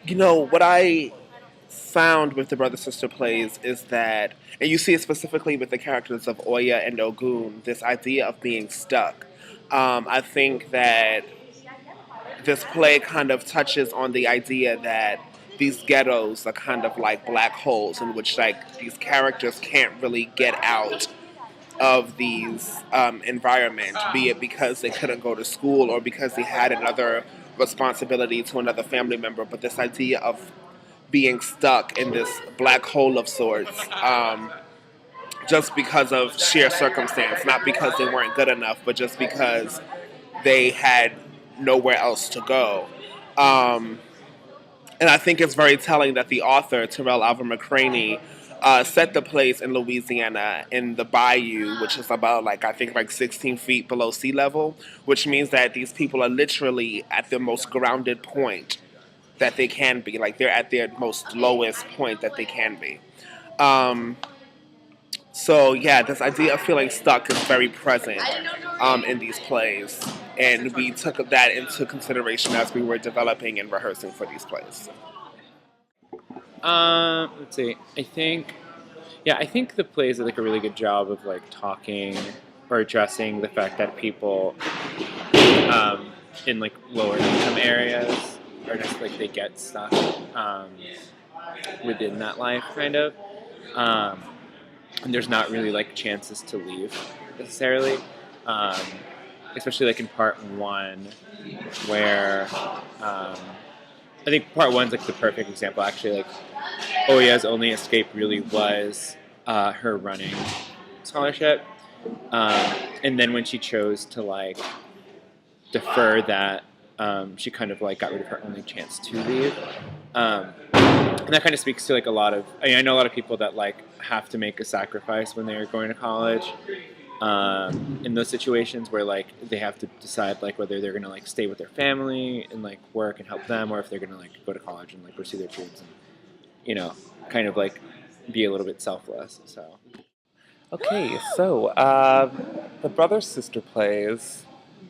What I found with the brother sister plays is that, and you see it specifically with the characters of Oya and Ogun, this idea of being stuck. I think that this play kind of touches on the idea that these ghettos are kind of like black holes in which like these characters can't really get out of these environments, be it because they couldn't go to school or because they had another responsibility to another family member. But this idea of being stuck in this black hole of sorts, just because of sheer circumstance, not because they weren't good enough, but just because they had nowhere else to go. Um, and I think it's very telling that the author, Terrell Alva McCraney, set the place in Louisiana in the bayou, which is about like I think like 16 feet below sea level, which means that these people are literally at the most grounded point that they can be. Like they're at their most lowest point that they can be. Um, so yeah, this idea of feeling stuck is very present in these plays, and we took that into consideration as we were developing and rehearsing for these plays. Let's see. I think the plays did like a really good job of like talking or addressing the fact that people um, in like lower income areas are just like they get stuck um, within that life kind of, um, and there's not really like chances to leave necessarily, um, especially like in part one where I think part one's like the perfect example actually. Like Oya's only escape really was her running scholarship. And then when she chose to like defer that, she kind of like got rid of her only chance to leave. And that kind of speaks to like a lot of. I know a lot of people that like have to make a sacrifice when they're going to college. In those situations where like they have to decide like whether they're gonna like stay with their family and like work and help them, or if they're gonna like go to college and like pursue their dreams and kind of like be a little bit selfless. So Okay, so the brother sister plays,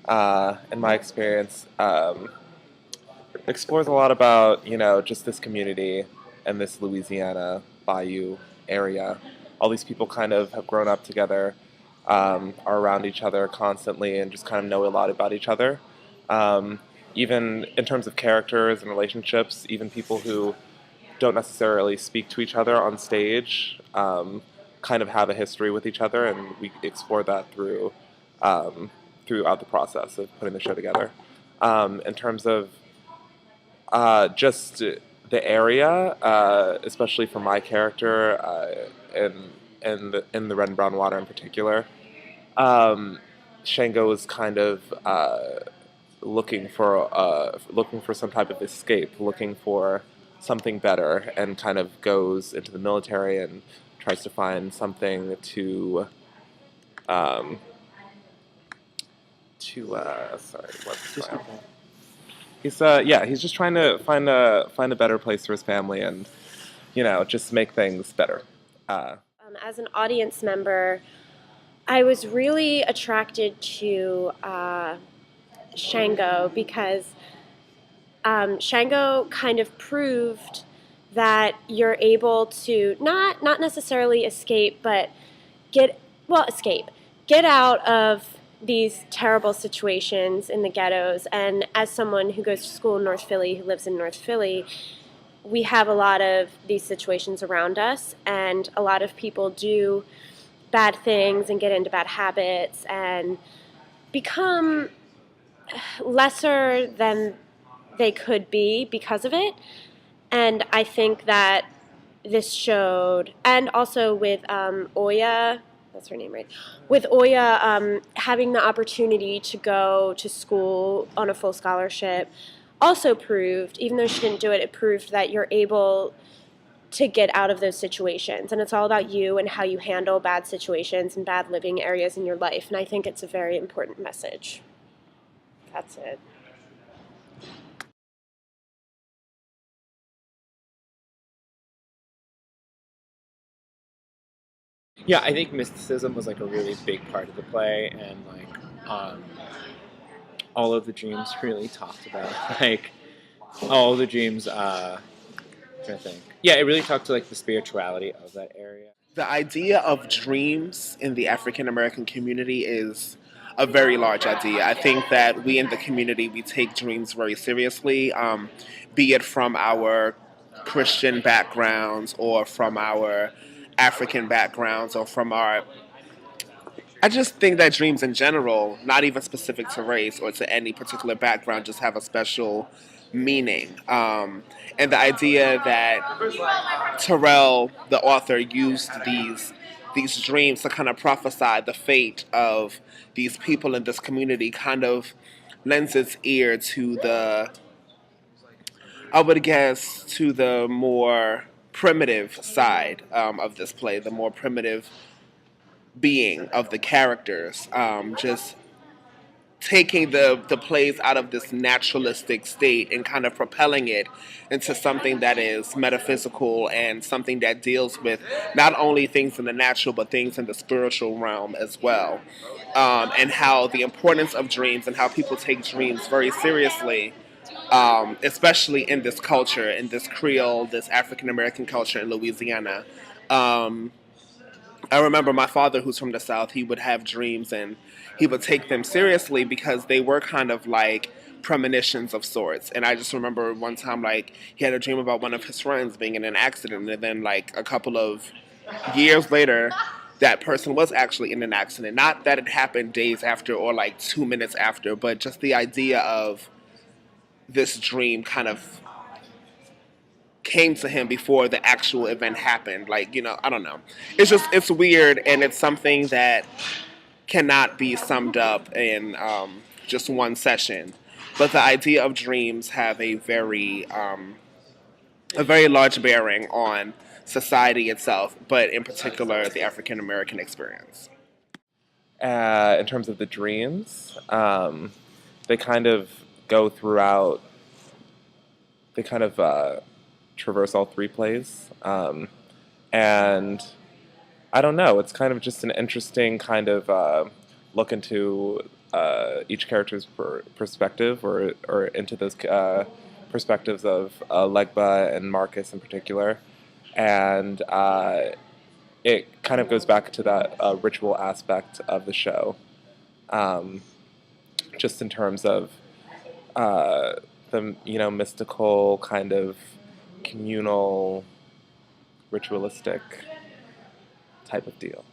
in my experience, explores a lot about just this community and this Louisiana bayou area. All these people kind of have grown up together, are around each other constantly, and just kind of know a lot about each other. Um, Even in terms of characters and relationships, even people who don't necessarily speak to each other on stage, kind of have a history with each other, and we explore that um, throughout the process of putting the show together. In terms of just the area, especially for my character, in the Red and Brown Water in particular, um, Shango is kind of looking for some type of escape, looking for something better, and kind of goes into the military and tries to find something um, to sorry, what's just the he's just trying to find a better place for his family, and just make things better. Uh, As an audience member, I was really attracted to Shango because Shango kind of proved that you're able to not necessarily escape, but escape, get out of these terrible situations in the ghettos. And as someone who goes to school in North Philly, who lives in North Philly, we have a lot of these situations around us, and a lot of people do bad things and get into bad habits and become lesser than they could be because of it. And I think that this showed, and also with Oya, that's her name, right? With Oya having the opportunity to go to school on a full scholarship, also proved, even though she didn't do it, it proved that you're able to get out of those situations. And it's all about you and how you handle bad situations and bad living areas in your life. And I think it's a very important message. That's it. yeah, I think mysticism was like a really big part of the play, and like all of the dreams really talked about like All the dreams. Trying to think. Yeah, it really talked to like the spirituality of that area. The idea of dreams in the African American community is a very large idea. I think that we in the community we take dreams very seriously, be it from our Christian backgrounds or from our African backgrounds or from our. I just think that dreams in general, not even specific to race or to any particular background, just have a special meaning. And the idea that Terrell, the author, used these dreams to kind of prophesy the fate of these people in this community kind of lends its ear to the, I would guess, to the more primitive side of this play, the more primitive being of the characters. Just taking the plays out of this naturalistic state and kind of propelling it into something that is metaphysical and something that deals with not only things in the natural but things in the spiritual realm as well. And how the importance of dreams and how people take dreams very seriously, especially in this culture, in this Creole, this African American culture in Louisiana. Um, I remember my father, who's from the South, he would have dreams and he would take them seriously because they were kind of like premonitions of sorts. And I just remember one time, like, he had a dream about one of his friends being in an accident, and then, like, a couple of years later, that person was actually in an accident. Not that it happened days after or like 2 minutes after, but just the idea of this dream kind of came to him before the actual event happened. Like, I don't know. It's weird, and it's something that cannot be summed up in just one session. But the idea of dreams have a very large bearing on society itself, but in particular the African American experience. In terms of the dreams, they kind of go throughout. They kind of traverse all three plays, and I don't know. It's kind of just an interesting kind of look into each character's perspective, or into those perspectives of Legba and Marcus in particular, and it kind of goes back to that ritual aspect of the show, just in terms of the mystical kind of communal, ritualistic type of deal.